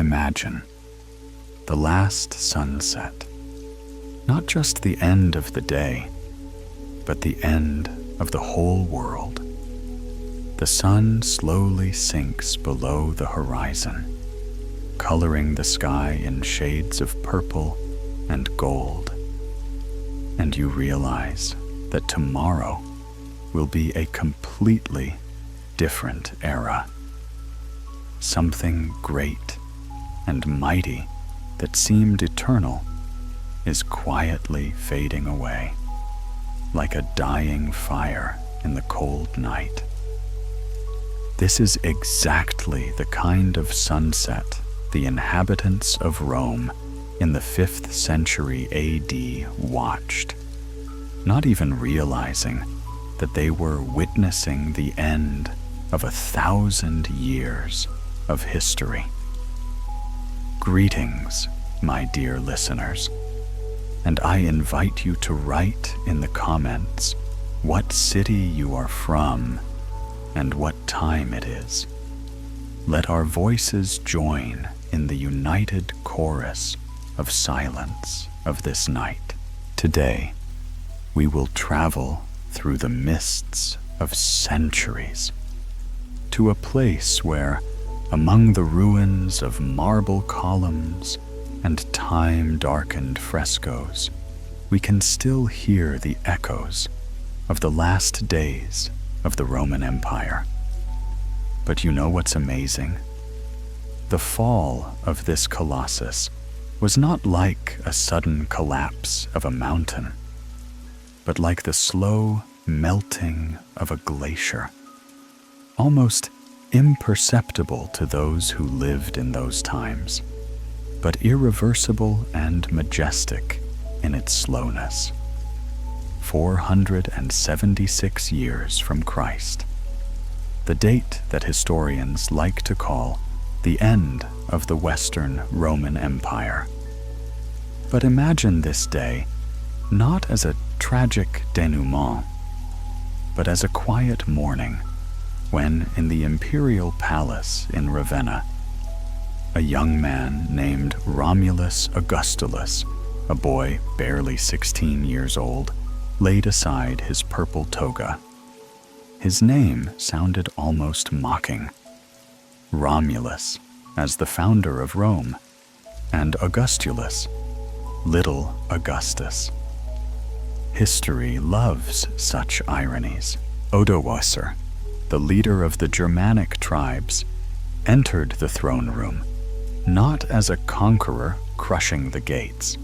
Imagine the last sunset, not just the end of the day, but the end of the whole world. The sun slowly sinks below the horizon, coloring the sky in shades of purple and gold. And you realize that tomorrow will be a completely different era. Something great and mighty that seemed eternal is quietly fading away, like a dying fire in the cold night. This is exactly the kind of sunset the inhabitants of Rome in the 5th century AD watched, not even realizing that they were witnessing the end of 1,000 years of history. Greetings, my dear listeners, and I invite you to write in the comments what city you are from and what time it is. Let our voices join in the united chorus of silence of this night. Today, we will travel through the mists of centuries to a place where, among the ruins of marble columns and time-darkened frescoes, we can still hear the echoes of the last days of the Roman Empire. But you know what's amazing? The fall of this colossus was not like a sudden collapse of a mountain, but like the slow melting of a glacier, almost imperceptible to those who lived in those times, but irreversible and majestic in its slowness. 476 years from Christ, the date that historians like to call the end of the Western Roman Empire. But imagine this day not as a tragic denouement, but as a quiet morning when, in the imperial palace in Ravenna, a young man named Romulus Augustulus, a boy barely 16 years old, laid aside his purple toga. His name sounded almost mocking. Romulus, as the founder of Rome, and Augustulus, little Augustus. History loves such ironies. Odoacer, the leader of the Germanic tribes, entered the throne room not as a conqueror crushing the gates,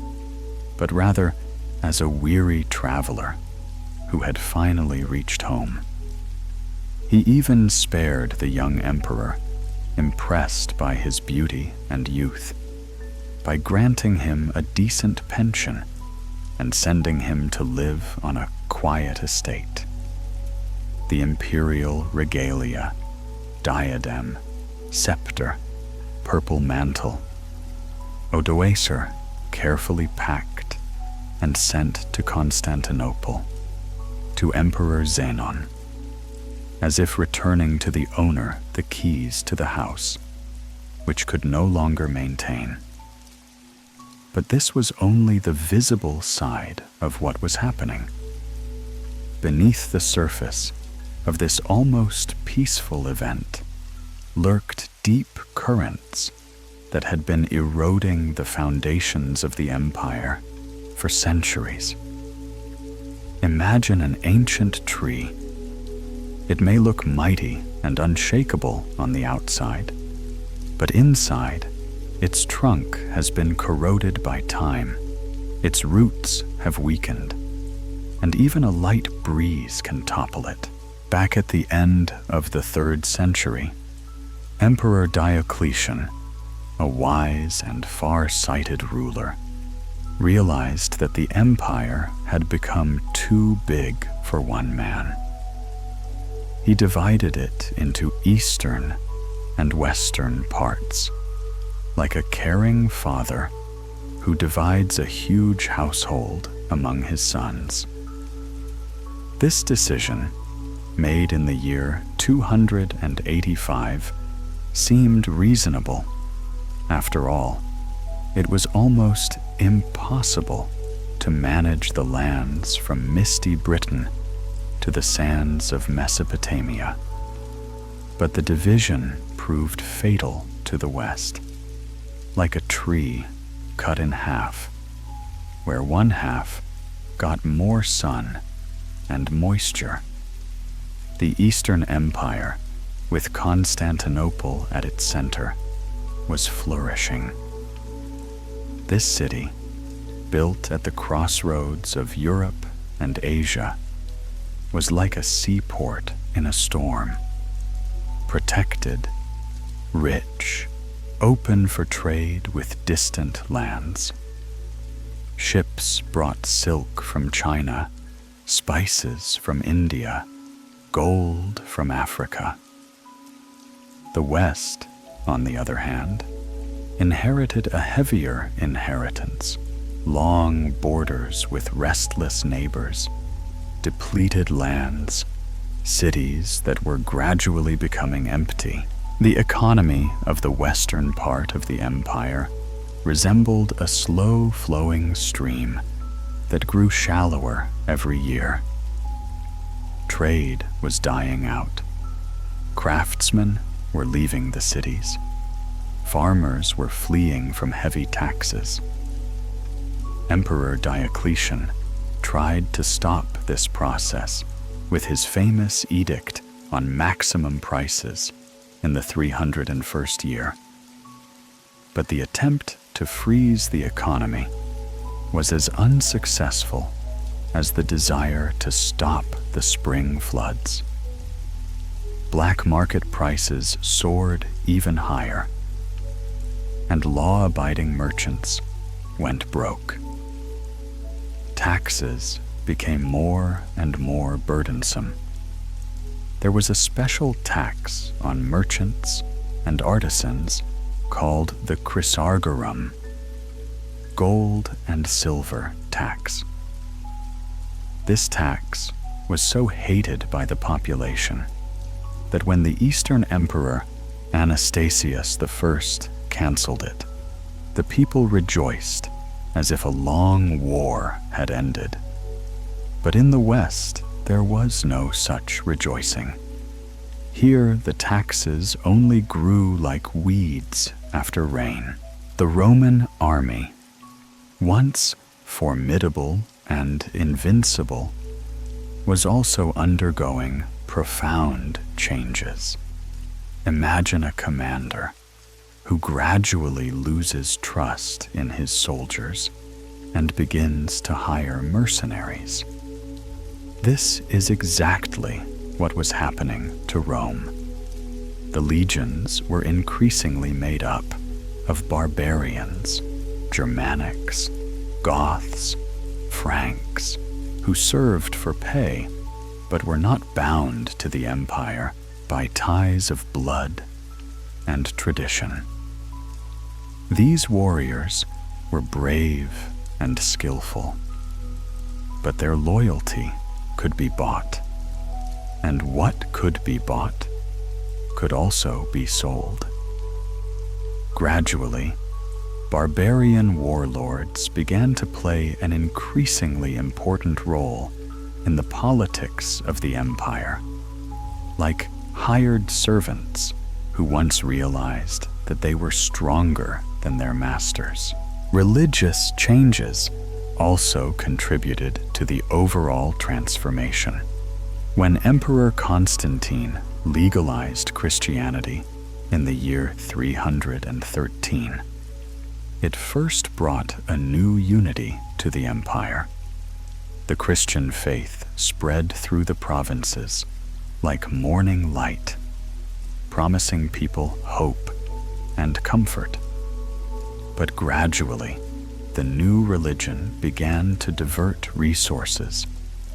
but rather as a weary traveler who had finally reached home. He even spared the young emperor, impressed by his beauty and youth, by granting him a decent pension and sending him to live on a quiet estate. The imperial regalia, diadem, scepter, purple mantle, Odoacer carefully packed and sent to Constantinople, to Emperor Zenon, as if returning to the owner the keys to the house, which could no longer maintain. But this was only the visible side of what was happening. Beneath the surface of this almost peaceful event lurked deep currents that had been eroding the foundations of the empire for centuries. Imagine an ancient tree. It may look mighty and unshakable on the outside, but inside, its trunk has been corroded by time, its roots have weakened, and even a light breeze can topple it. Back at the end of the 3rd century, Emperor Diocletian, a wise and far-sighted ruler, realized that the empire had become too big for one man. He divided it into eastern and western parts, like a caring father who divides a huge household among his sons. This decision, made in the year 285, seemed reasonable, After all, it was almost impossible to manage the lands from misty Britain to the sands of Mesopotamia. But the division proved fatal to the West, like a tree cut in half, where one half got more sun and moisture. The Eastern Empire, with Constantinople at its center, was flourishing. This city, built at the crossroads of Europe and Asia, was like a seaport in a storm, protected, rich, open for trade with distant lands. Ships brought silk from China, spices from India, gold from Africa. The West, on the other hand, inherited a heavier inheritance, long borders with restless neighbors, depleted lands, cities that were gradually becoming empty. The economy of the western part of the empire resembled a slow-flowing stream that grew shallower every year. Trade was dying out. Craftsmen were leaving the cities. Farmers were fleeing from heavy taxes. Emperor Diocletian tried to stop this process with his famous edict on maximum prices in the 301st year. But the attempt to freeze the economy was as unsuccessful as the desire to stop the spring floods. Black market prices soared even higher, and law-abiding merchants went broke. Taxes became more and more burdensome. There was a special tax on merchants and artisans called the chrysargerum, gold and silver tax. This tax was so hated by the population that when the Eastern Emperor Anastasius I canceled it, the people rejoiced as if a long war had ended. But in the West, there was no such rejoicing. Here, the taxes only grew like weeds after rain. The Roman army, once formidable and invincible, was also undergoing profound changes. Imagine a commander who gradually loses trust in his soldiers and begins to hire mercenaries. This is exactly what was happening to Rome. The legions were increasingly made up of barbarians, Germanics, Goths, Franks, who served for pay but were not bound to the empire by ties of blood and tradition. These warriors were brave and skillful, but their loyalty could be bought, and what could be bought could also be sold. Gradually, barbarian warlords began to play an increasingly important role in the politics of the empire, like hired servants who once realized that they were stronger than their masters. Religious changes also contributed to the overall transformation. When Emperor Constantine legalized Christianity in the year 313, it first brought a new unity to the empire. The Christian faith spread through the provinces like morning light, promising people hope and comfort. But gradually, the new religion began to divert resources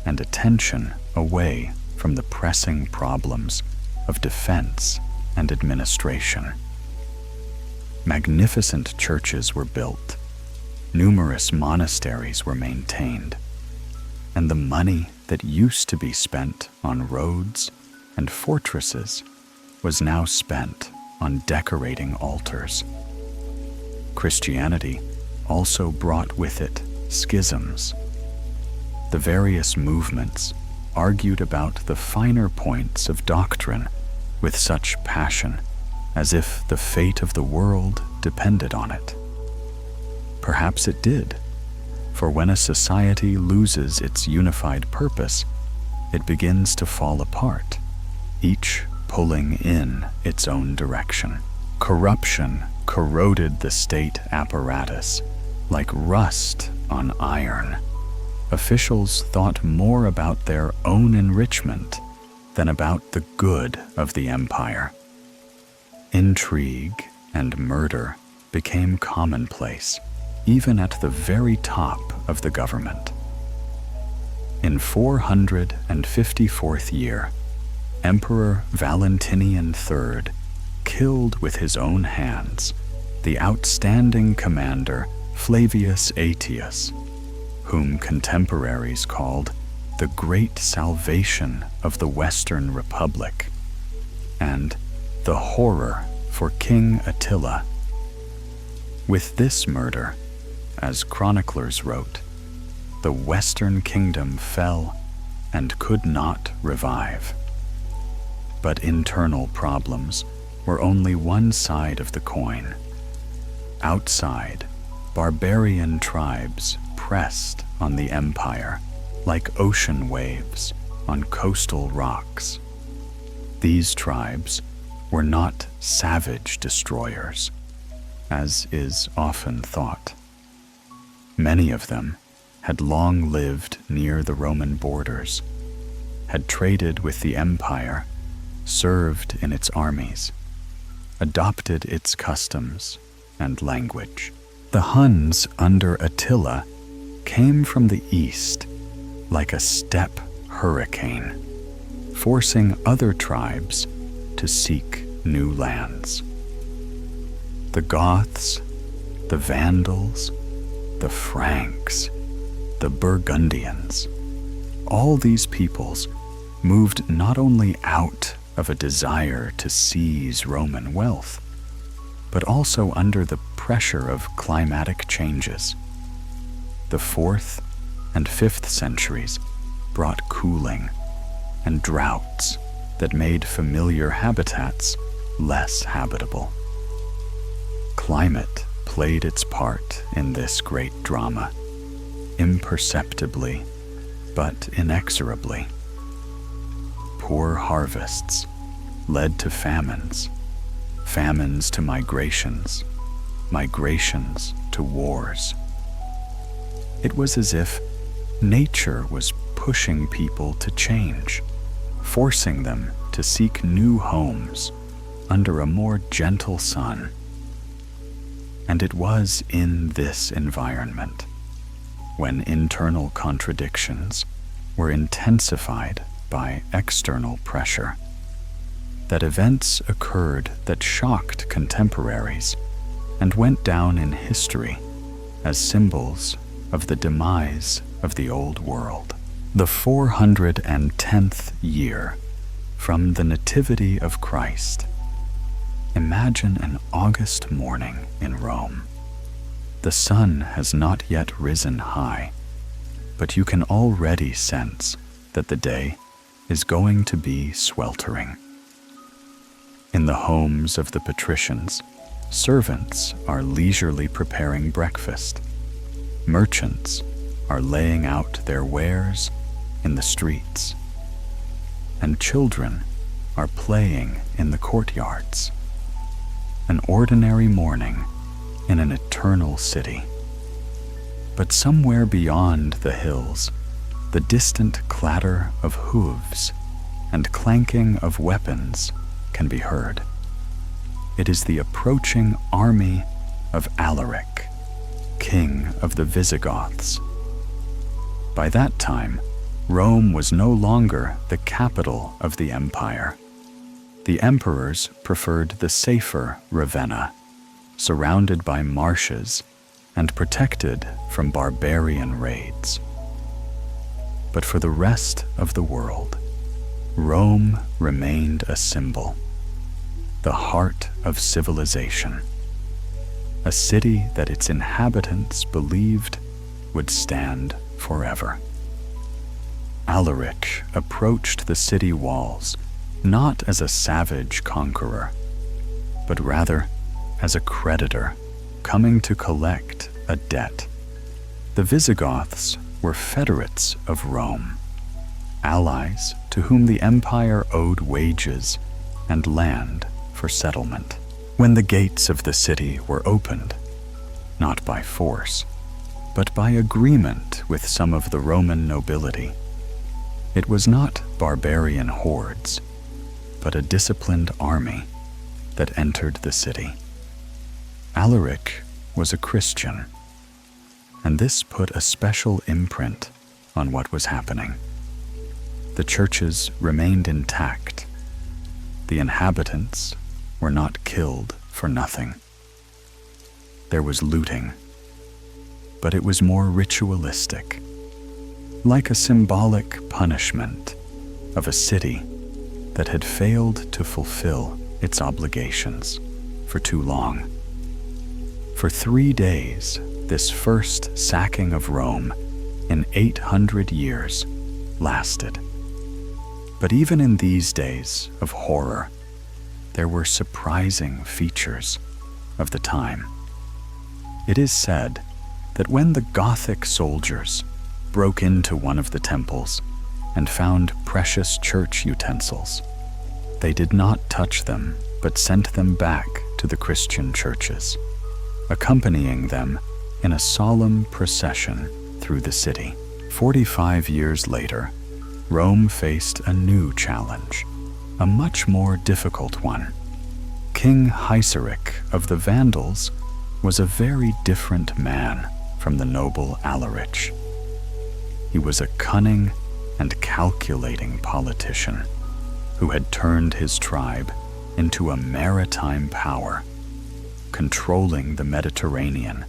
and attention away from the pressing problems of defense and administration. Magnificent churches were built, numerous monasteries were maintained, and the money that used to be spent on roads and fortresses was now spent on decorating altars. Christianity also brought with it schisms. The various movements argued about the finer points of doctrine with such passion as if the fate of the world depended on it. Perhaps it did, for when a society loses its unified purpose, it begins to fall apart, each pulling in its own direction. Corruption corroded the state apparatus like rust on iron. Officials thought more about their own enrichment than about the good of the empire. Intrigue and murder became commonplace, even at the very top of the government. In 454th year, Emperor Valentinian III killed with his own hands the outstanding commander Flavius Aetius, whom contemporaries called the Great Salvation of the Western Republic, and the horror for King Attila. With this murder, as chroniclers wrote, the Western kingdom fell and could not revive. But internal problems were only one side of the coin. Outside, barbarian tribes pressed on the empire like ocean waves on coastal rocks. These tribes were not savage destroyers, as is often thought. Many of them had long lived near the Roman borders, had traded with the empire, served in its armies, adopted its customs and language. The Huns under Attila came from the east like a steppe hurricane, forcing other tribes to seek new lands. The Goths, the Vandals, the Franks, the Burgundians, all these peoples moved not only out of a desire to seize Roman wealth, but also under the pressure of climatic changes. The 4th and 5th centuries brought cooling and droughts that made familiar habitats less habitable. Climate played its part in this great drama, imperceptibly but inexorably. Poor harvests led to famines, famines to migrations, migrations to wars. It was as if nature was pushing people to change, forcing them to seek new homes under a more gentle sun. And it was in this environment, when internal contradictions were intensified by external pressure, that events occurred that shocked contemporaries and went down in history as symbols of the demise of the old world. The 410th year from the Nativity of Christ. Imagine an August morning in Rome. The sun has not yet risen high, but you can already sense that the day is going to be sweltering. In the homes of the patricians, servants are leisurely preparing breakfast. Merchants are laying out their wares in the streets, and children are playing in the courtyards. An ordinary morning in an eternal city. But somewhere beyond the hills, the distant clatter of hooves and clanking of weapons can be heard. It is the approaching army of Alaric, king of the Visigoths. By that time, Rome was no longer the capital of the empire. The emperors preferred the safer Ravenna, surrounded by marshes and protected from barbarian raids. But for the rest of the world, Rome remained a symbol, the heart of civilization. a city that its inhabitants believed would stand forever. Alaric approached the city walls not as a savage conqueror, but rather as a creditor coming to collect a debt. The Visigoths were federates of Rome, allies to whom the empire owed wages and land for settlement. When the gates of the city were opened, not by force, but by agreement with some of the Roman nobility, it was not barbarian hordes, but a disciplined army that entered the city. Alaric was a Christian, and this put a special imprint on what was happening. The churches remained intact. The inhabitants were not killed for nothing. There was looting, but it was more ritualistic, like a symbolic punishment of a city that had failed to fulfill its obligations for too long. For 3 days, this first sacking of Rome in 800 years lasted. But even in these days of horror, there were surprising features of the time. It is said that when the Gothic soldiers broke into one of the temples and found precious church utensils, they did not touch them, but sent them back to the Christian churches, accompanying them in a solemn procession through the city. 45 years later, Rome faced a new challenge, a much more difficult one. King Haiseric of the Vandals was a very different man from the noble Alaric. He was a cunning and calculating politician who had turned his tribe into a maritime power, controlling the Mediterranean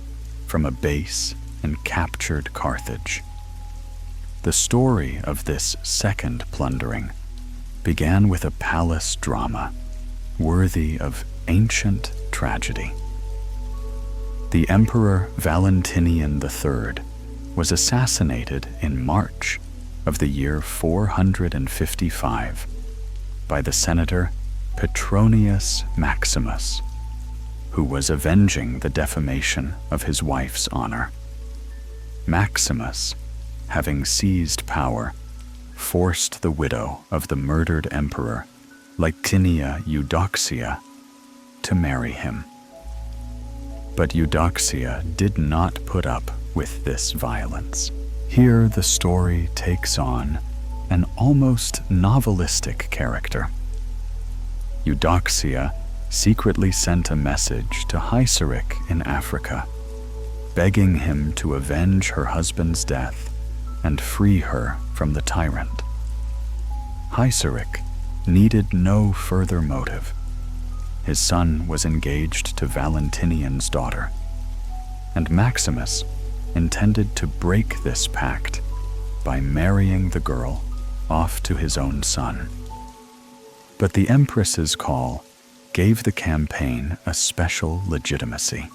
from a base in captured Carthage. The story of this second plundering began with a palace drama worthy of ancient tragedy. The Emperor Valentinian III was assassinated in March of the year 455 by the senator Petronius Maximus, who was avenging the defamation of his wife's honor. Maximus, having seized power, forced the widow of the murdered emperor, Licinia Eudoxia, to marry him. But Eudoxia did not put up with this violence. Here the story takes on an almost novelistic character. Eudoxia secretly sent a message to Haiseric in Africa, begging him to avenge her husband's death and free her from the tyrant. Haiseric needed no further motive. His son was engaged to Valentinian's daughter, and Maximus intended to break this pact by marrying the girl off to his own son. But the Empress's call gave the campaign a special legitimacy.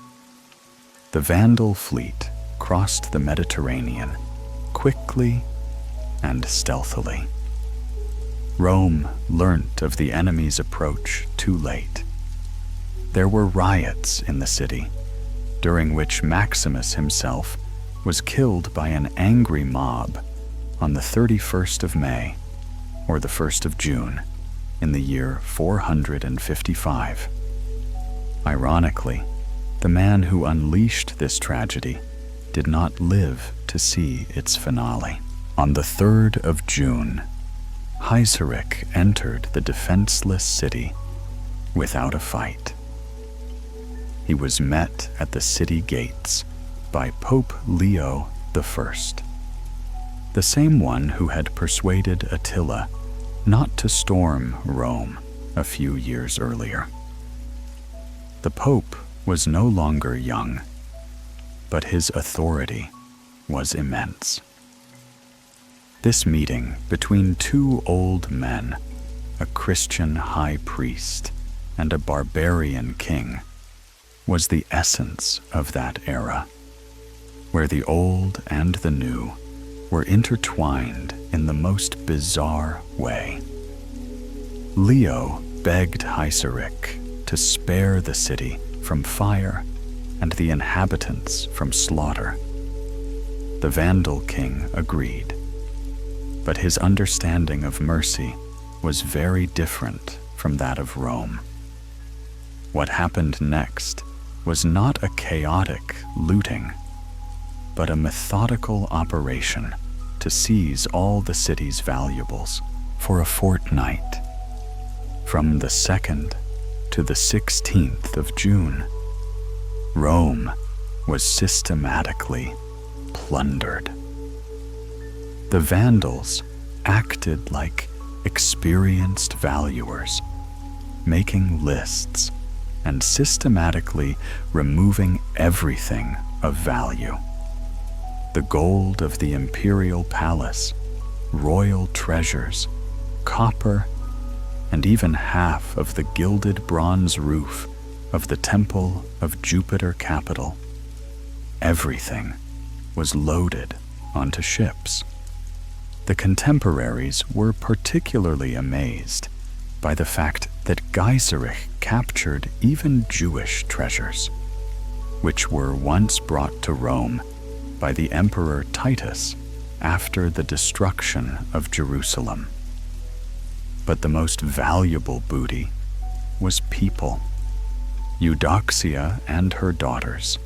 The Vandal fleet crossed the Mediterranean quickly and stealthily. Rome learnt of the enemy's approach too late. There were riots in the city, during which Maximus himself was killed by an angry mob on the 31st of May or the 1st of June in the year 455. Ironically, the man who unleashed this tragedy did not live to see its finale. On the 3rd of June, Haiseric entered the defenseless city without a fight. He was met at the city gates by Pope Leo I, the same one who had persuaded Attila not to storm Rome a few years earlier. The Pope was no longer young, but his authority was immense. This meeting between two old men, a Christian high priest and a barbarian king, was the essence of that era, where the old and the new were intertwined in the most bizarre way. Leo begged Haiseric to spare the city from fire and the inhabitants from slaughter. The Vandal king agreed, but his understanding of mercy was very different from that of Rome. What happened next was not a chaotic looting, but a methodical operation to seize all the city's valuables for a fortnight. From the 2nd to the 16th of June, Rome was systematically plundered. The Vandals acted like experienced valuers, making lists and systematically removing everything of value. The gold of the imperial palace, royal treasures, copper, and even half of the gilded bronze roof of the Temple of Jupiter Capitol. Everything was loaded onto ships. The contemporaries were particularly amazed by the fact that Gaiseric captured even Jewish treasures, which were once brought to Rome by the Emperor Titus after the destruction of Jerusalem. But the most valuable booty was people. Eudoxia and her daughters,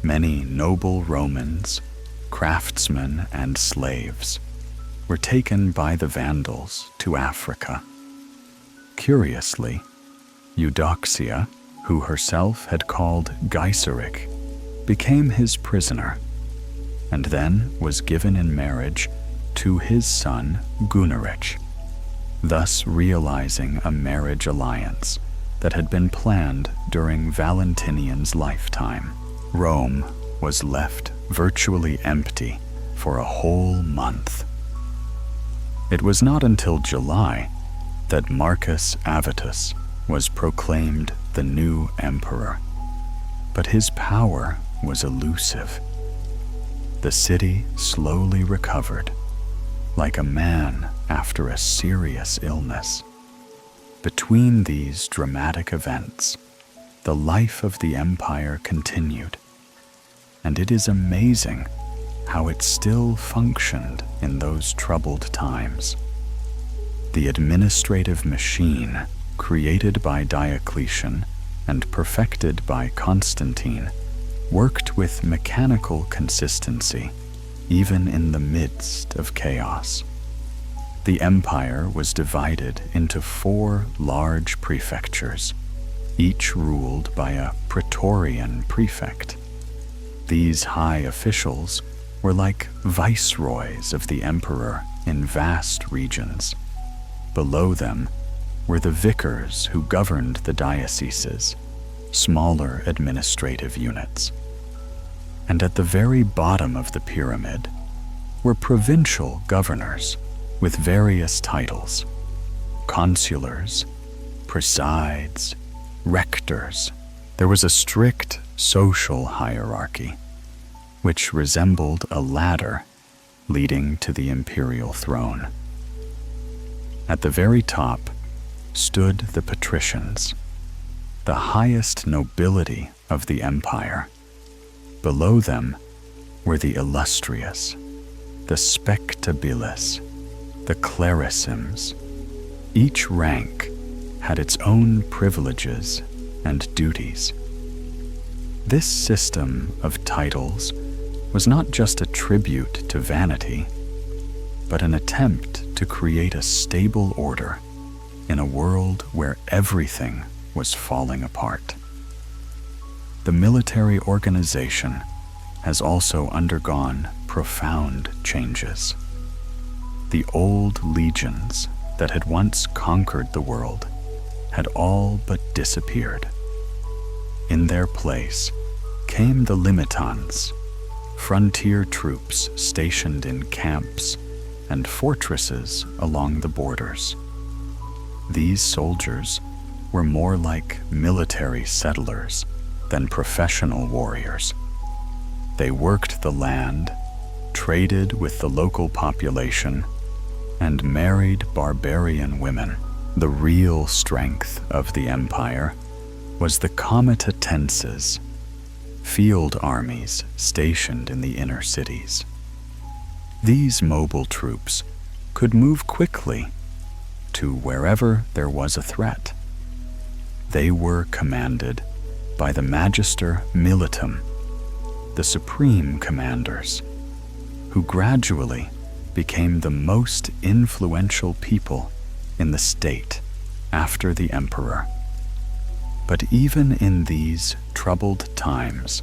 many noble Romans, craftsmen, and slaves were taken by the Vandals to Africa. Curiously, Eudoxia, who herself had called Gaiseric, became his prisoner, and then was given in marriage to his son Gunarich, thus realizing a marriage alliance that had been planned during Valentinian's lifetime. Rome was left virtually empty for a whole month. It was not until July that Marcus Avitus was proclaimed the new emperor, but his power was elusive. The city slowly recovered, like a man after a serious illness. Between these dramatic events, the life of the empire continued, and it is amazing how it still functioned in those troubled times. The administrative machine created by Diocletian and perfected by Constantine worked with mechanical consistency even in the midst of chaos. The empire was divided into 4 large prefectures, each ruled by a praetorian prefect. These high officials were like viceroys of the emperor in vast regions. Below them were the vicars who governed the dioceses, smaller administrative units. And at the very bottom of the pyramid were provincial governors with various titles: consulars, presides, rectors. There was a strict social hierarchy, which resembled a ladder leading to the imperial throne. At the very top stood the patricians, the highest nobility of the empire. Below them were the illustrious, the spectabilis, the clarissims. Each rank had its own privileges and duties. This system of titles was not just a tribute to vanity, but an attempt to create a stable order in a world where everything was falling apart. The military organization has also undergone profound changes. The old legions that had once conquered the world had all but disappeared. In their place came the limitans, frontier troops stationed in camps and fortresses along the borders. These soldiers were more like military settlers than professional warriors. They worked the land, traded with the local population, and married barbarian women. The real strength of the empire was the comitatenses, field armies stationed in the inner cities. These mobile troops could move quickly to wherever there was a threat. They were commanded by the Magister Militum, the supreme commanders, who gradually became the most influential people in the state after the emperor. But even in these troubled times,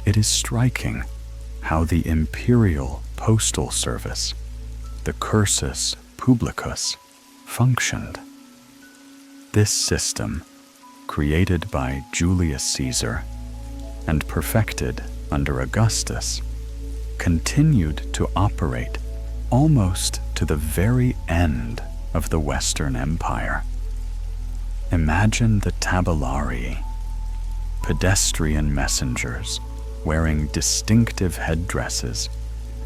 it is striking how the imperial postal service, the cursus publicus, functioned. This system, created by Julius Caesar and perfected under Augustus, continued to operate almost to the very end of the Western Empire. Imagine the tabellarii, pedestrian messengers wearing distinctive headdresses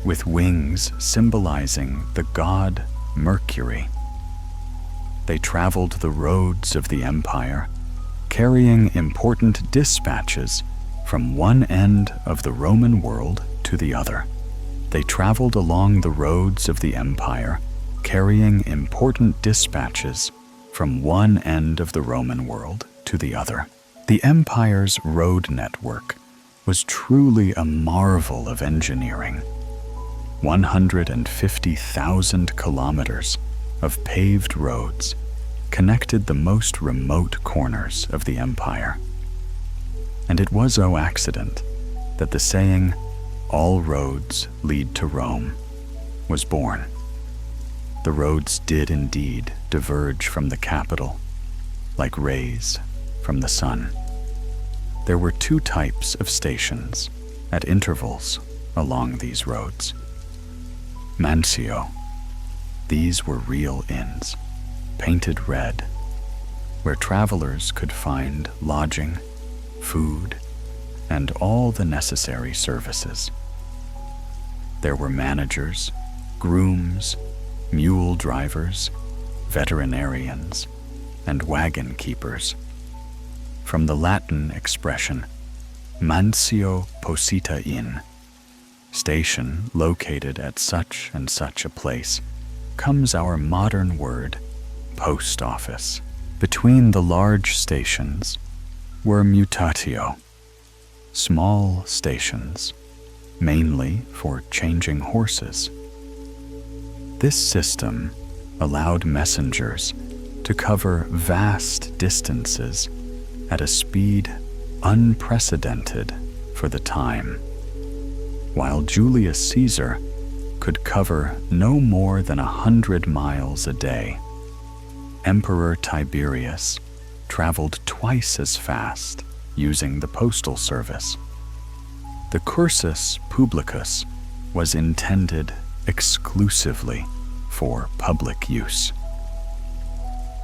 with wings symbolizing the god Mercury. They traveled the roads of the empire, carrying important dispatches from one end of the Roman world to the other. They traveled along the roads of the empire, carrying important dispatches from one end of the Roman world to the other. The empire's road network was truly a marvel of engineering. 150,000 kilometers of paved roads connected the most remote corners of the empire. And it was no accident that the saying, "All roads lead to Rome," was born. The roads did indeed diverge from the capital, like rays from the sun. There were two types of stations at intervals along these roads. Mansio. These were real inns, painted red, where travelers could find lodging, food, and all the necessary services. There were managers, grooms, mule drivers, veterinarians, and wagon keepers. From the Latin expression, mansio posita in, station located at such and such a place, comes our modern word, post office. Between the large stations were mutatio, small stations, mainly for changing horses. This system allowed messengers to cover vast distances at a speed unprecedented for the time. While Julius Caesar could cover no more than 100 miles a day, Emperor Tiberius traveled twice as fast using the postal service. The cursus publicus was intended exclusively for public use.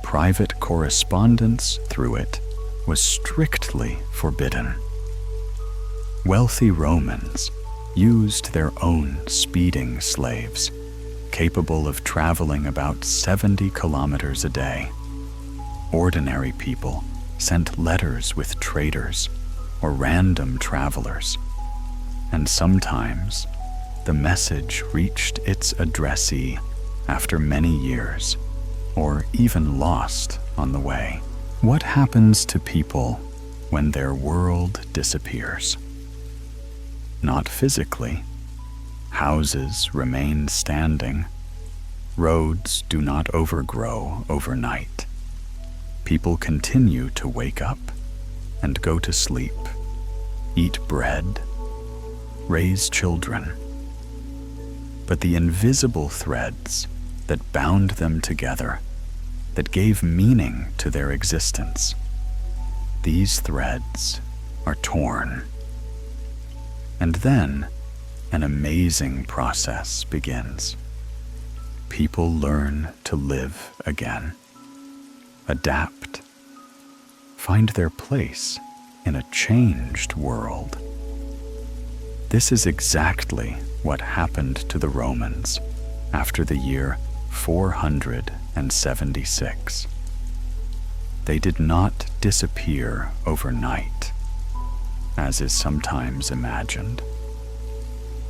Private correspondence through it was strictly forbidden. Wealthy Romans used their own speeding slaves, capable of traveling about 70 kilometers a day. Ordinary people sent letters with traders or random travelers, and sometimes the message reached its addressee after many years, or even lost on the way. What happens to people when their world disappears? Not physically. Houses remain standing. Roads do not overgrow overnight. People continue to wake up and go to sleep, eat bread, raise children. But the invisible threads that bound them together, that gave meaning to their existence, these threads are torn. And then an amazing process begins. People learn to live again, adapt, find their place in a changed world. This is exactly what happened to the Romans after the year 476. They did not disappear overnight, as is sometimes imagined.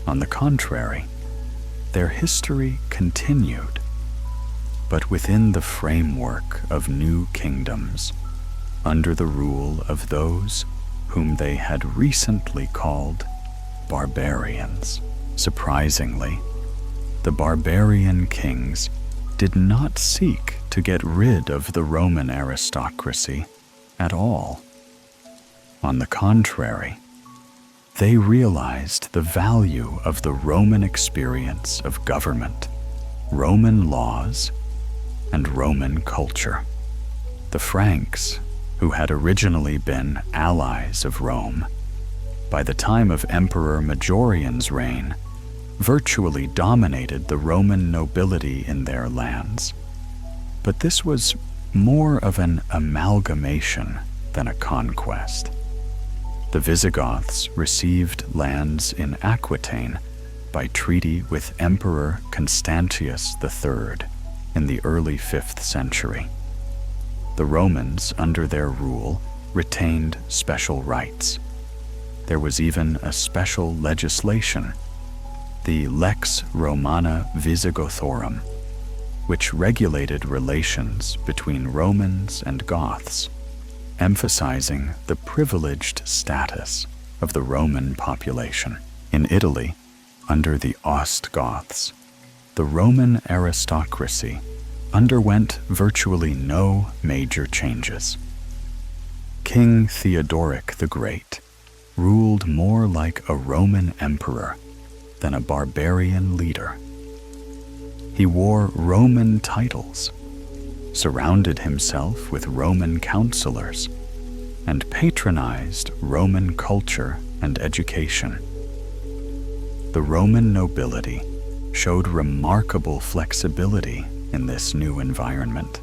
On the contrary, their history continued, but within the framework of new kingdoms, under the rule of those whom they had recently called barbarians. Surprisingly, the barbarian kings did not seek to get rid of the Roman aristocracy at all. On the contrary, they realized the value of the Roman experience of government, Roman laws, and Roman culture. The Franks, who had originally been allies of Rome, by the time of Emperor Majorian's reign, virtually dominated the Roman nobility in their lands. But this was more of an amalgamation than a conquest. The Visigoths received lands in Aquitaine by treaty with Emperor Constantius III in the early 5th century. The Romans, under their rule, retained special rights. There was even a special legislation, the Lex Romana Visigothorum, which regulated relations between Romans and Goths, emphasizing the privileged status of the Roman population. In Italy, under the Ostgoths, the Roman aristocracy underwent virtually no major changes. King Theodoric the Great ruled more like a Roman emperor than a barbarian leader. He wore Roman titles, surrounded himself with Roman counselors, and patronized Roman culture and education. The Roman nobility showed remarkable flexibility in this new environment.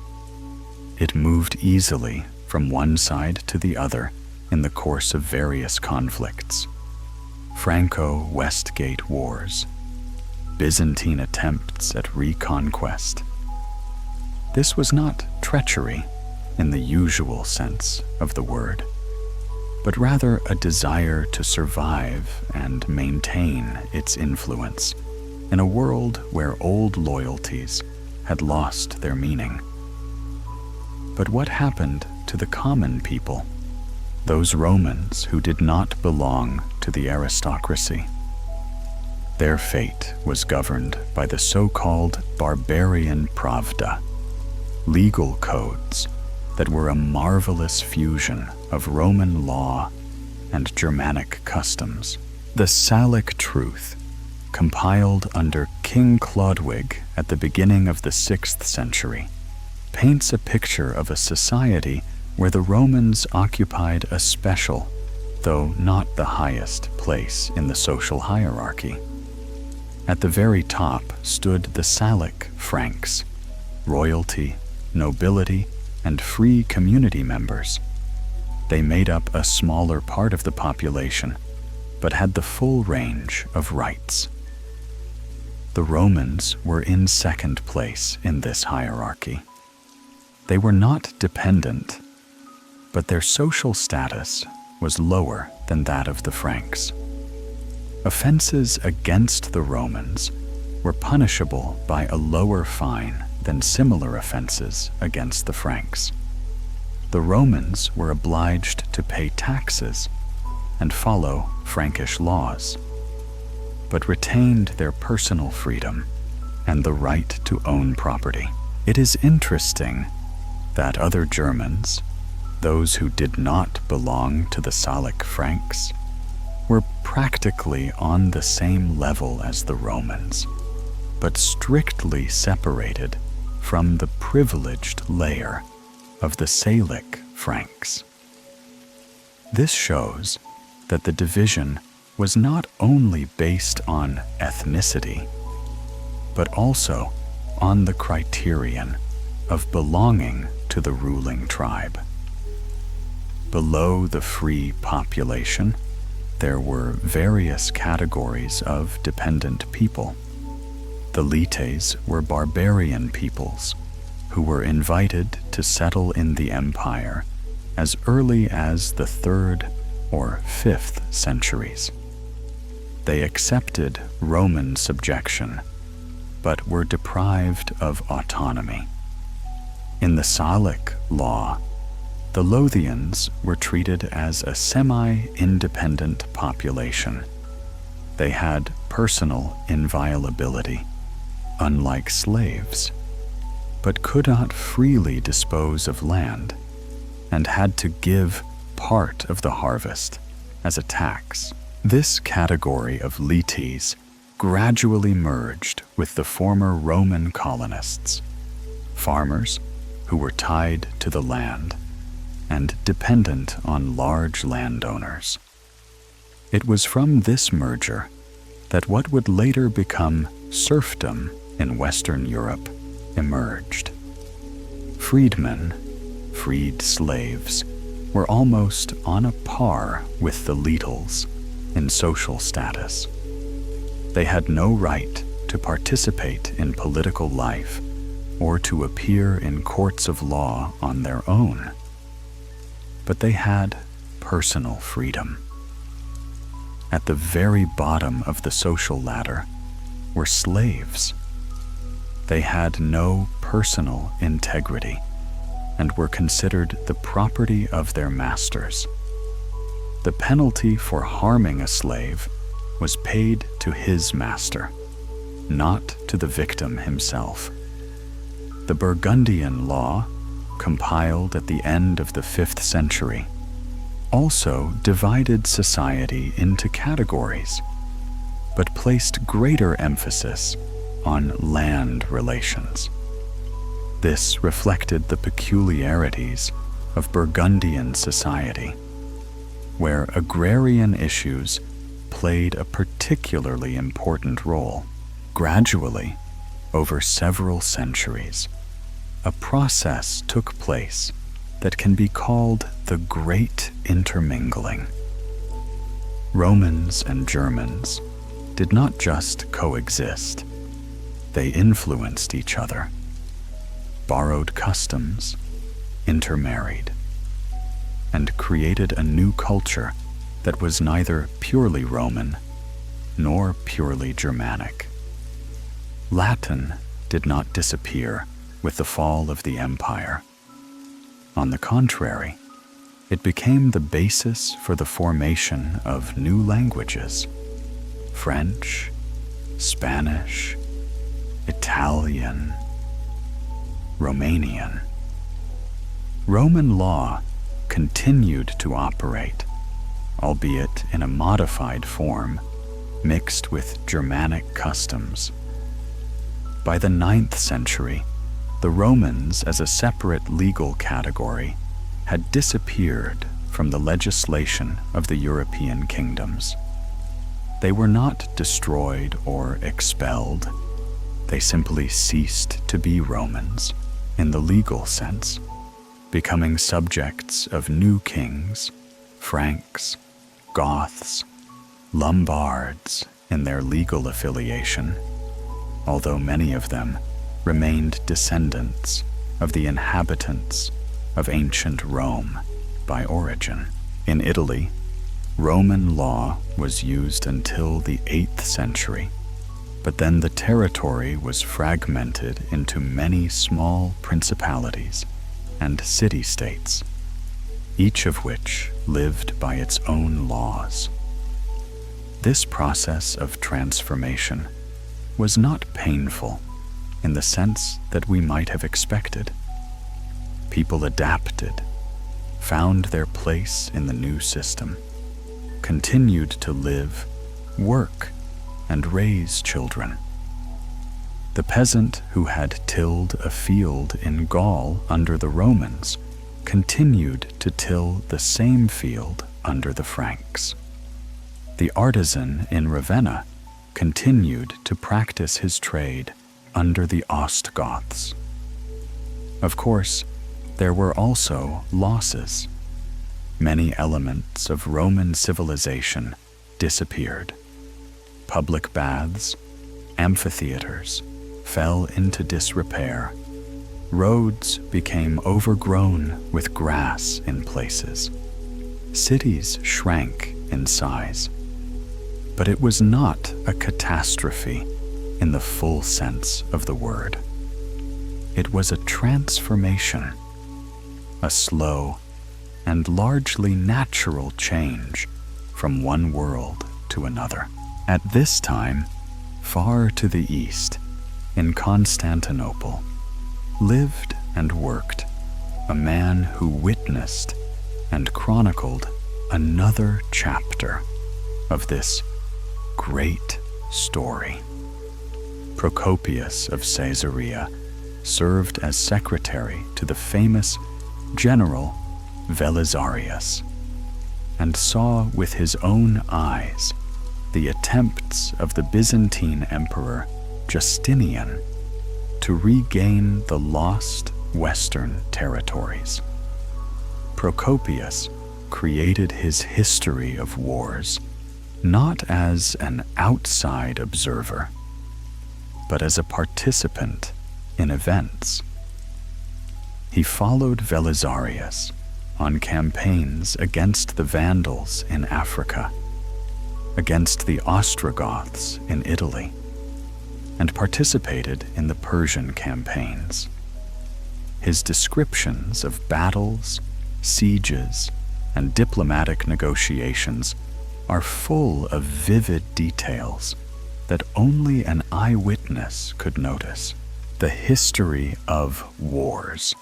It moved easily from one side to the other in the course of various conflicts: Franco-Westgate wars, Byzantine attempts at reconquest. This was not treachery in the usual sense of the word, but rather a desire to survive and maintain its influence in a world where old loyalties had lost their meaning. But what happened to the common people, those Romans who did not belong to the aristocracy? Their fate was governed by the so-called barbarian pravda, legal codes that were a marvelous fusion of Roman law and Germanic customs. The Salic Truth, compiled under King Chlodwig at the beginning of the 6th century, paints a picture of a society where the Romans occupied a special, though not the highest, place in the social hierarchy. At the very top stood the Salic Franks, royalty, nobility, and free community members. They made up a smaller part of the population, but had the full range of rights. The Romans were in second place in this hierarchy. They were not dependent, but their social status was lower than that of the Franks. Offenses against the Romans were punishable by a lower fine than similar offenses against the Franks. The Romans were obliged to pay taxes and follow Frankish laws, but retained their personal freedom and the right to own property. It is interesting that other Germans, those who did not belong to the Salic Franks, were practically on the same level as the Romans, but strictly separated from the privileged layer of the Salic Franks. This shows that the division was not only based on ethnicity, but also on the criterion of belonging to the ruling tribe. Below the free population, there were various categories of dependent people. The lites were barbarian peoples who were invited to settle in the empire as early as the 3rd or 5th centuries. They accepted Roman subjection, but were deprived of autonomy. In the Salic law, the Lothians were treated as a semi-independent population. They had personal inviolability, unlike slaves, but could not freely dispose of land and had to give part of the harvest as a tax. This category of lites gradually merged with the former Roman colonists, farmers who were tied to the land and dependent on large landowners. It was from this merger that what would later become serfdom in Western Europe emerged. Freedmen, freed slaves, were almost on a par with the littles in social status. They had no right to participate in political life or to appear in courts of law on their own. But they had personal freedom. At the very bottom of the social ladder were slaves. They had no personal integrity and were considered the property of their masters. The penalty for harming a slave was paid to his master, not to the victim himself. The Burgundian law, compiled at the end of the 5th century, also divided society into categories, but placed greater emphasis on land relations. This reflected the peculiarities of Burgundian society, where agrarian issues played a particularly important role. Gradually, over several centuries, a process took place that can be called the Great Intermingling. Romans and Germans did not just coexist, they influenced each other, borrowed customs, intermarried, and created a new culture that was neither purely Roman nor purely Germanic. Latin did not disappear with the fall of the empire. On the contrary, it became the basis for the formation of new languages: French, Spanish, Italian, Romanian. Roman law continued to operate, albeit in a modified form, mixed with Germanic customs. By the 9th century, the Romans as a separate legal category had disappeared from the legislation of the European kingdoms. They were not destroyed or expelled. They simply ceased to be Romans in the legal sense, becoming subjects of new kings, Franks, Goths, Lombards in their legal affiliation, although many of them remained descendants of the inhabitants of ancient Rome by origin. In Italy, Roman law was used until the 8th century, but then the territory was fragmented into many small principalities and city-states, each of which lived by its own laws. This process of transformation was not painful in the sense that we might have expected. People adapted, found their place in the new system, continued to live, work, and raise children. The peasant who had tilled a field in Gaul under the Romans continued to till the same field under the Franks. The artisan in Ravenna continued to practice his trade under the Ostgoths. Of course, there were also losses. many elements of Roman civilization disappeared. Public baths, amphitheaters fell into disrepair. Roads became overgrown with grass in places. Cities shrank in size. But it was not a catastrophe in the full sense of the word. It was a transformation, a slow and largely natural change from one world to another. At this time, far to the east, in Constantinople, lived and worked a man who witnessed and chronicled another chapter of this great story. Procopius of Caesarea served as secretary to the famous general Belisarius, and saw with his own eyes the attempts of the Byzantine emperor Justinian to regain the lost western territories. Procopius created his history of wars not as an outside observer, but as a participant in events. He followed Belisarius on campaigns against the Vandals in Africa, against the Ostrogoths in Italy, and participated in the Persian campaigns. His descriptions of battles, sieges, and diplomatic negotiations are full of vivid details that only an eyewitness could notice. The history of wars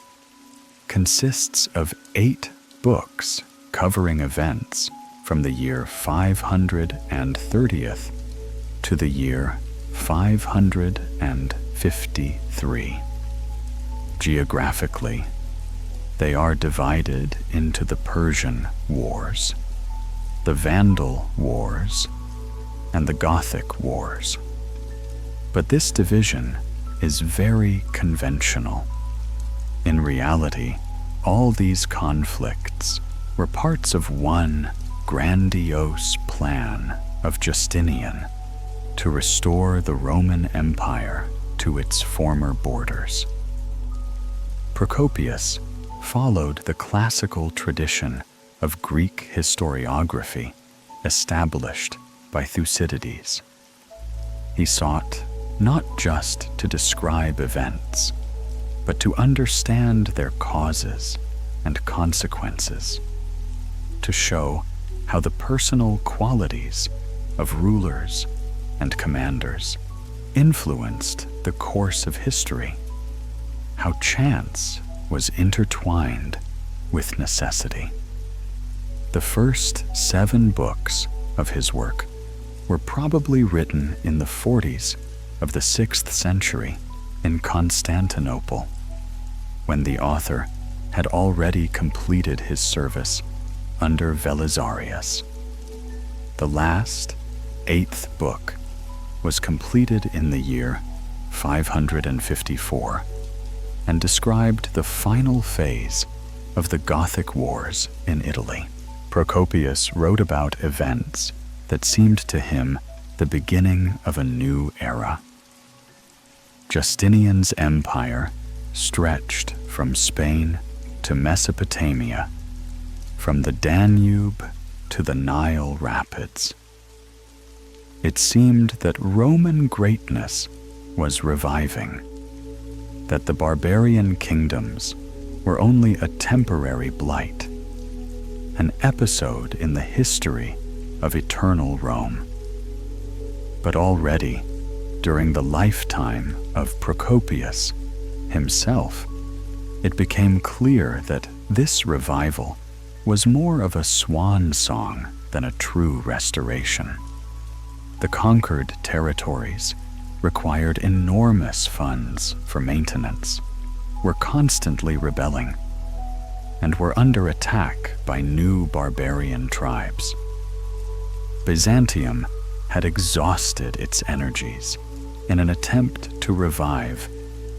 consists of 8 books covering events from the year 530th to the year 553. Geographically, they are divided into the Persian Wars, the Vandal Wars, and the Gothic Wars. But this division is very conventional. In reality, all these conflicts were parts of one grandiose plan of Justinian to restore the Roman Empire to its former borders. Procopius followed the classical tradition of Greek historiography established by Thucydides. He sought not just to describe events, but to understand their causes and consequences, to show how the personal qualities of rulers and commanders influenced the course of history, how chance was intertwined with necessity. The first 7 books of his work were probably written in the 40s of the 6th century in Constantinople, when the author had already completed his service under Belisarius. The last, 8th book was completed in the year 554 and described the final phase of the Gothic Wars in Italy. Procopius wrote about events that seemed to him the beginning of a new era. Justinian's empire stretched from Spain to Mesopotamia, from the Danube to the Nile Rapids. It seemed that Roman greatness was reviving, that the barbarian kingdoms were only a temporary blight, an episode in the history of eternal Rome. But already, during the lifetime of Procopius himself, it became clear that this revival was more of a swan song than a true restoration. The conquered territories required enormous funds for maintenance, were constantly rebelling, and were under attack by new barbarian tribes. Byzantium had exhausted its energies in an attempt to revive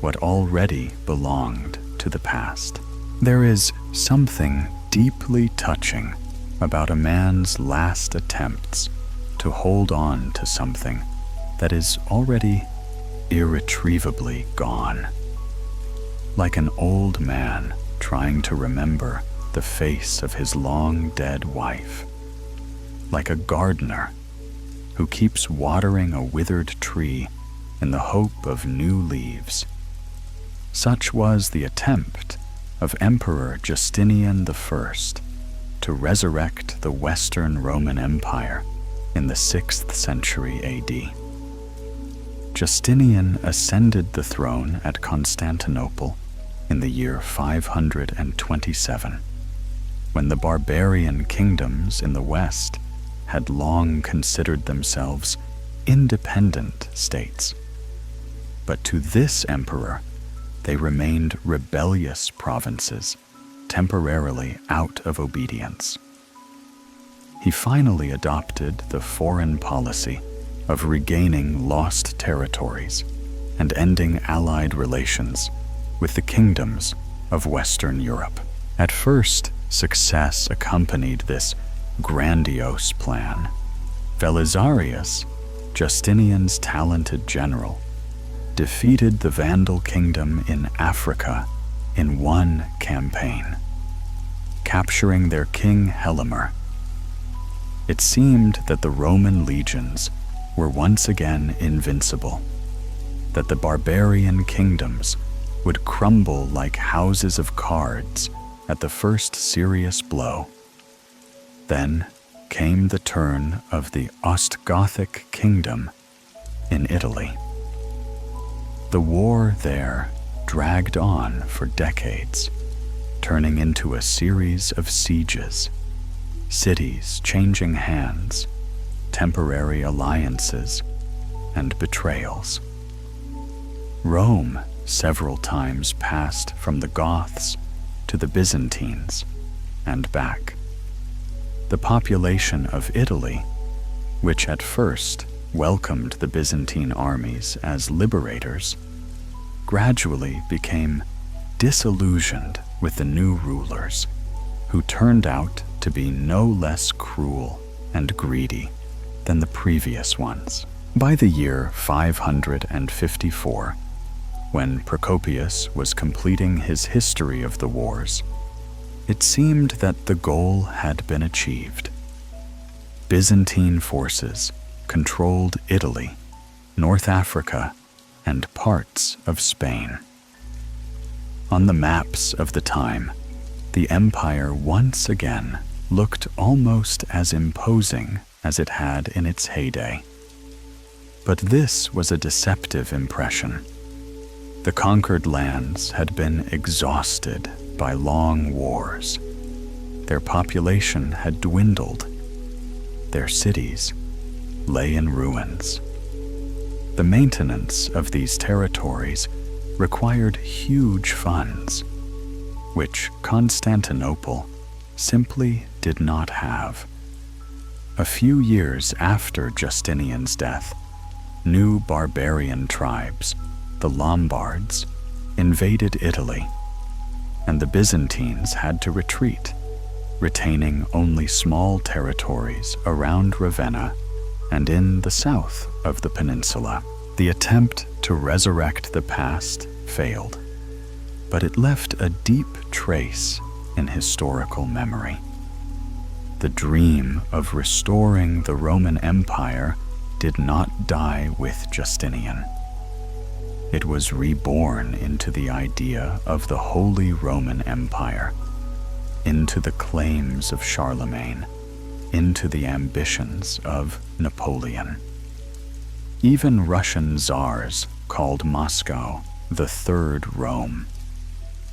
what already belonged to the past. There is something deeply touching about a man's last attempts to hold on to something that is already irretrievably gone. Like an old man trying to remember the face of his long-dead wife. Like a gardener who keeps watering a withered tree in the hope of new leaves. Such was the attempt of Emperor Justinian I to resurrect the Western Roman Empire in the 6th century AD. Justinian ascended the throne at Constantinople in the year 527, when the barbarian kingdoms in the West had long considered themselves independent states. But to this emperor, they remained rebellious provinces, temporarily out of obedience. He finally adopted the foreign policy of regaining lost territories and ending allied relations with the kingdoms of Western Europe. At first, success accompanied this grandiose plan. Belisarius, Justinian's talented general, defeated the Vandal kingdom in Africa in one campaign, capturing their king Helimer. It seemed that the Roman legions were once again invincible, that the barbarian kingdoms would crumble like houses of cards at the first serious blow. Then came the turn of the Ostgothic kingdom in Italy. The war there dragged on for decades, turning into a series of sieges, cities changing hands, temporary alliances, and betrayals. Rome several times passed from the Goths to the Byzantines and back. The population of Italy, which at first welcomed the Byzantine armies as liberators, gradually became disillusioned with the new rulers, who turned out to be no less cruel and greedy than the previous ones. By the year 554, when Procopius was completing his history of the wars, it seemed that the goal had been achieved. Byzantine forces controlled Italy, North Africa, and parts of Spain. On the maps of the time, the empire once again looked almost as imposing as it had in its heyday. But this was a deceptive impression. The conquered lands had been exhausted by long wars. Their population had dwindled. Their cities lay in ruins. The maintenance of these territories required huge funds, which Constantinople simply did not have. A few years after Justinian's death, new barbarian tribes, the Lombards, invaded Italy, and the Byzantines had to retreat, retaining only small territories around Ravenna and in the south of the peninsula. The attempt to resurrect the past failed, but it left a deep trace in historical memory. The dream of restoring the Roman Empire did not die with Justinian. It was reborn into the idea of the Holy Roman Empire, into the claims of Charlemagne, into the ambitions of Napoleon. Even Russian czars called Moscow the Third Rome,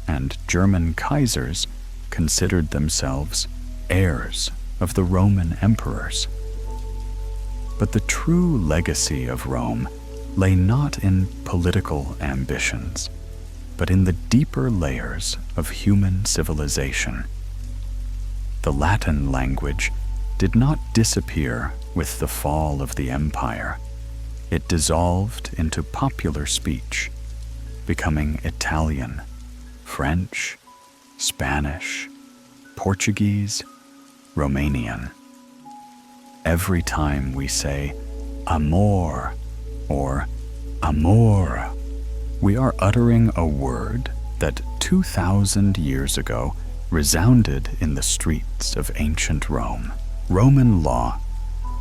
and German Kaisers considered themselves heirs of the Roman emperors. But the true legacy of Rome lay not in political ambitions, but in the deeper layers of human civilization. The Latin language did not disappear with the fall of the empire. It dissolved into popular speech, becoming Italian, French, Spanish, Portuguese, Romanian. Every time we say amor or amor, we are uttering a word that 2,000 years ago resounded in the streets of ancient Rome. Roman law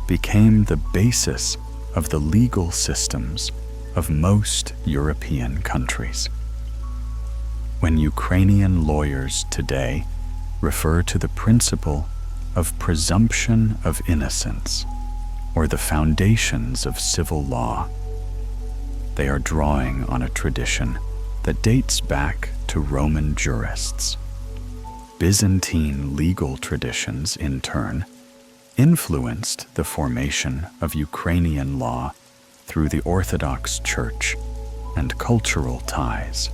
became the basis of the legal systems of most European countries. When Ukrainian lawyers today refer to the principle of presumption of innocence or the foundations of civil law, they are drawing on a tradition that dates back to Roman jurists. Byzantine legal traditions, in turn, influenced the formation of Ukrainian law through the Orthodox Church and cultural ties.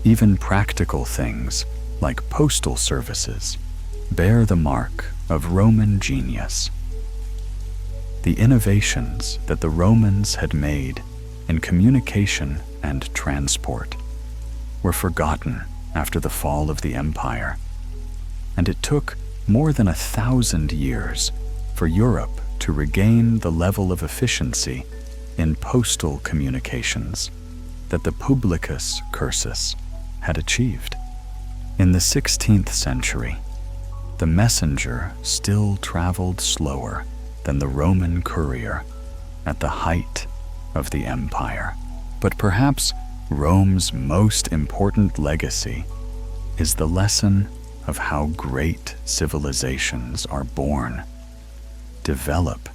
Even practical things like postal services bear the mark of Roman genius. The innovations that the Romans had made in communication and transport were forgotten after the fall of the empire, and it took more than 1,000 years for Europe to regain the level of efficiency in postal communications that the publicus cursus had achieved. In the 16th century, the messenger still traveled slower than the Roman courier at the height of the empire. But perhaps Rome's most important legacy is the lesson of how great civilizations are born, develop,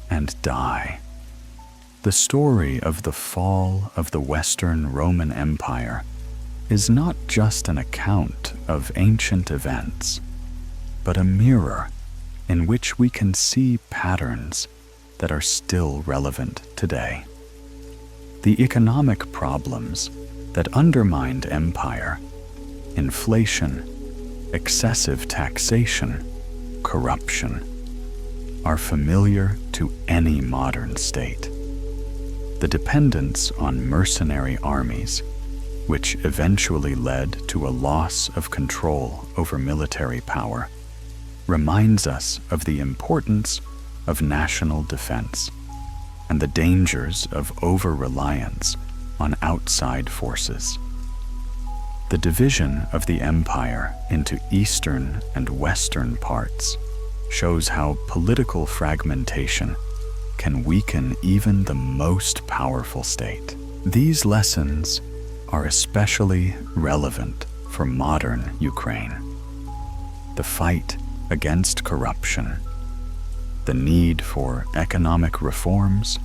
and die. The story of the fall of the Western Roman Empire is not just an account of ancient events, but a mirror in which we can see patterns that are still relevant today. The economic problems that undermined empire, inflation, excessive taxation, corruption, are familiar to any modern state. The dependence on mercenary armies, which eventually led to a loss of control over military power, reminds us of the importance of national defense and the dangers of over-reliance on outside forces. The division of the empire into eastern and western parts shows how political fragmentation can weaken even the most powerful state. These lessons are especially relevant for modern Ukraine. The fight against corruption, the need for economic reforms,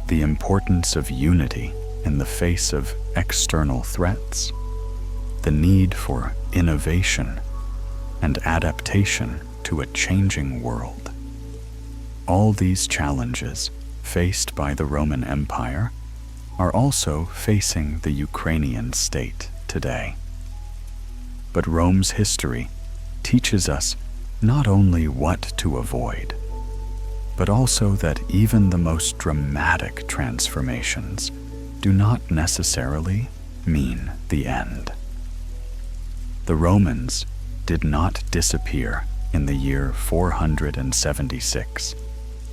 the importance of unity in the face of external threats, the need for innovation and adaptation to a changing world. All these challenges faced by the Roman Empire are also facing the Ukrainian state today. But Rome's history teaches us not only what to avoid, but also that even the most dramatic transformations do not necessarily mean the end. The Romans did not disappear in the year 476.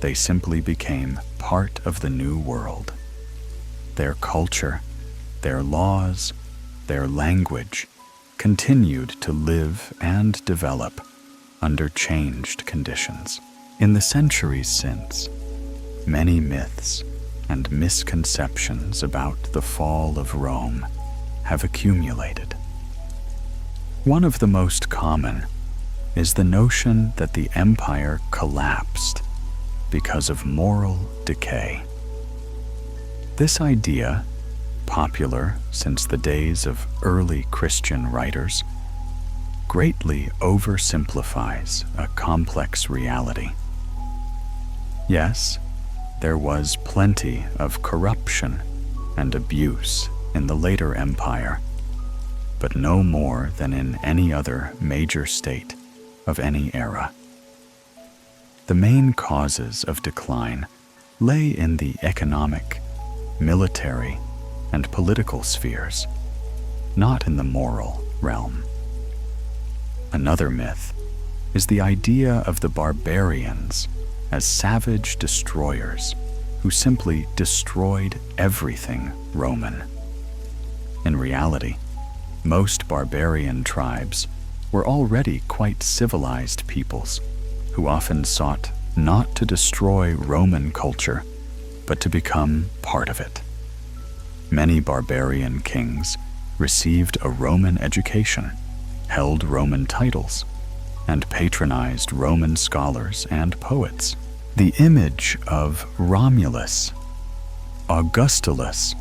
They simply became part of the New World. Their culture, their laws, their language continued to live and develop under changed conditions. In the centuries since, many myths and misconceptions about the fall of Rome have accumulated. One of the most common is the notion that the empire collapsed because of moral decay. This idea, popular since the days of early Christian writers, greatly oversimplifies a complex reality. Yes, there was plenty of corruption and abuse in the later empire, but no more than in any other major state of any era. The main causes of decline lay in the economic, military, and political spheres, not in the moral realm. Another myth is the idea of the barbarians as savage destroyers who simply destroyed everything Roman. In reality, most barbarian tribes were already quite civilized peoples who often sought not to destroy Roman culture, but to become part of it. Many barbarian kings received a Roman education, held Roman titles, and patronized Roman scholars and poets. The image of Romulus, Augustulus,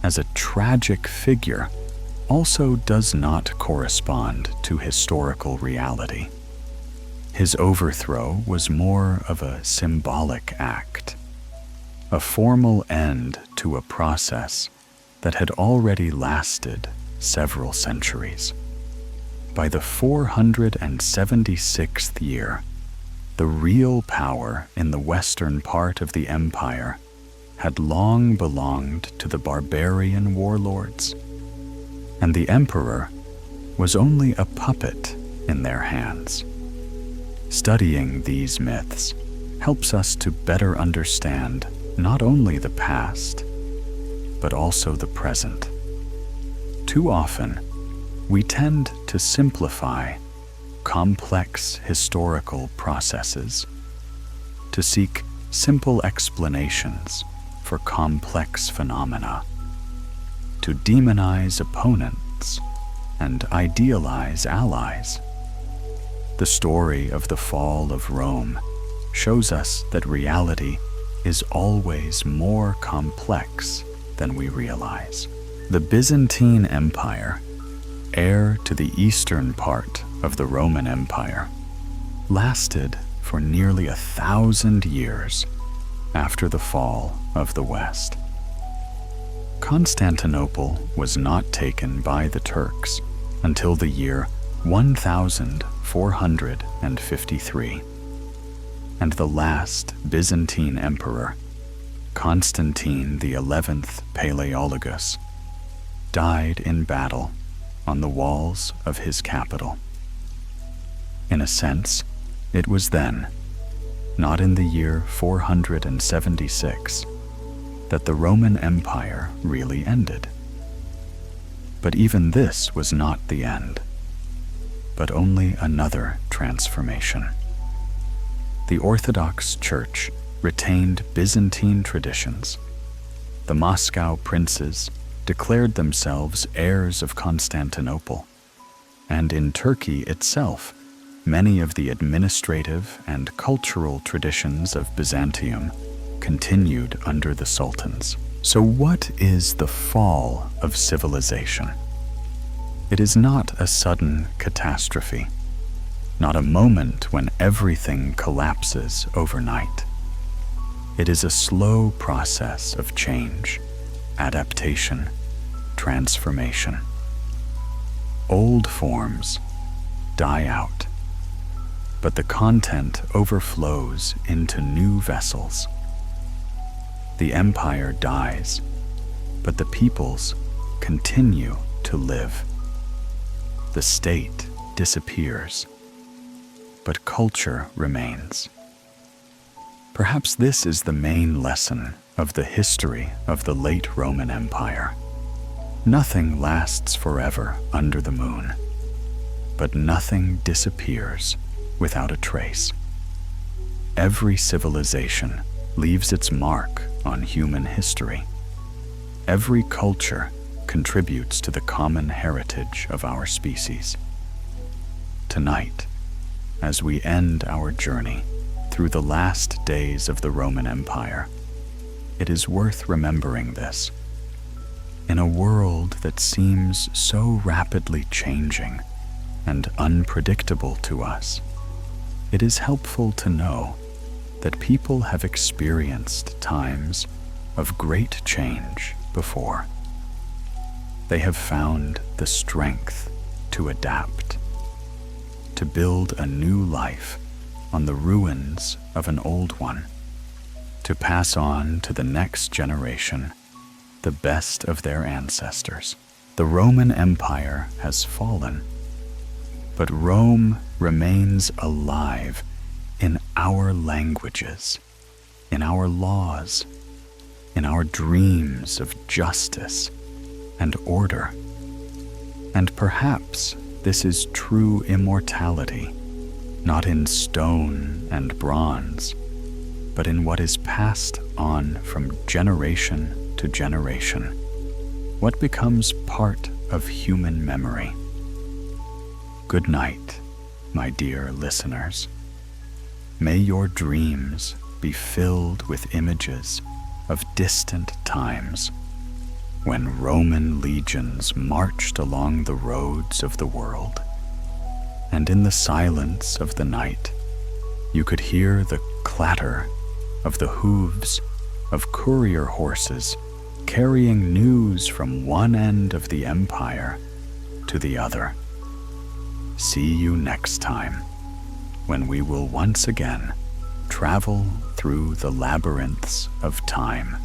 as a tragic figure also does not correspond to historical reality. His overthrow was more of a symbolic act, a formal end to a process that had already lasted several centuries. By the 476th year, the real power in the western part of the empire had long belonged to the barbarian warlords, and the emperor was only a puppet in their hands. Studying these myths helps us to better understand not only the past, but also the present. Too often, we tend to simplify complex historical processes, to seek simple explanations for complex phenomena, to demonize opponents and idealize allies. The story of the fall of Rome shows us that reality is always more complex than we realize. The Byzantine Empire, heir to the eastern part of the Roman Empire, lasted for nearly 1,000 years after the fall of the West. Constantinople was not taken by the Turks until the year 1453, and the last Byzantine emperor, Constantine XI Palaeologus, died in battle on the walls of his capital. In a sense, it was then, not in the year 476, that the Roman Empire really ended. But even this was not the end, but only another transformation. The Orthodox Church retained Byzantine traditions. The Moscow princes declared themselves heirs of Constantinople, and in Turkey itself, many of the administrative and cultural traditions of Byzantium continued under the sultans. So what is the fall of civilization? It is not a sudden catastrophe, not a moment when everything collapses overnight. It is a slow process of change, adaptation, transformation. Old forms die out, but the content overflows into new vessels. The empire dies, but the peoples continue to live. The state disappears, but culture remains. Perhaps this is the main lesson of the history of the late Roman Empire. Nothing lasts forever under the moon, but nothing disappears without a trace. Every civilization leaves its mark on human history. Every culture contributes to the common heritage of our species. Tonight, as we end our journey through the last days of the Roman Empire, it is worth remembering this. In a world that seems so rapidly changing and unpredictable to us, it is helpful to know that people have experienced times of great change before. They have found the strength to adapt, to build a new life on the ruins of an old one, to pass on to the next generation the best of their ancestors. The Roman Empire has fallen, but Rome remains alive in our languages, in our laws, in our dreams of justice and order. And perhaps this is true immortality, not in stone and bronze, but in what is passed on from generation to generation, what becomes part of human memory. Good night, my dear listeners. May your dreams be filled with images of distant times when Roman legions marched along the roads of the world, and in the silence of the night you could hear the clatter of the hooves of courier horses carrying news from one end of the empire to the other. See you next time, when we will once again travel through the labyrinths of time.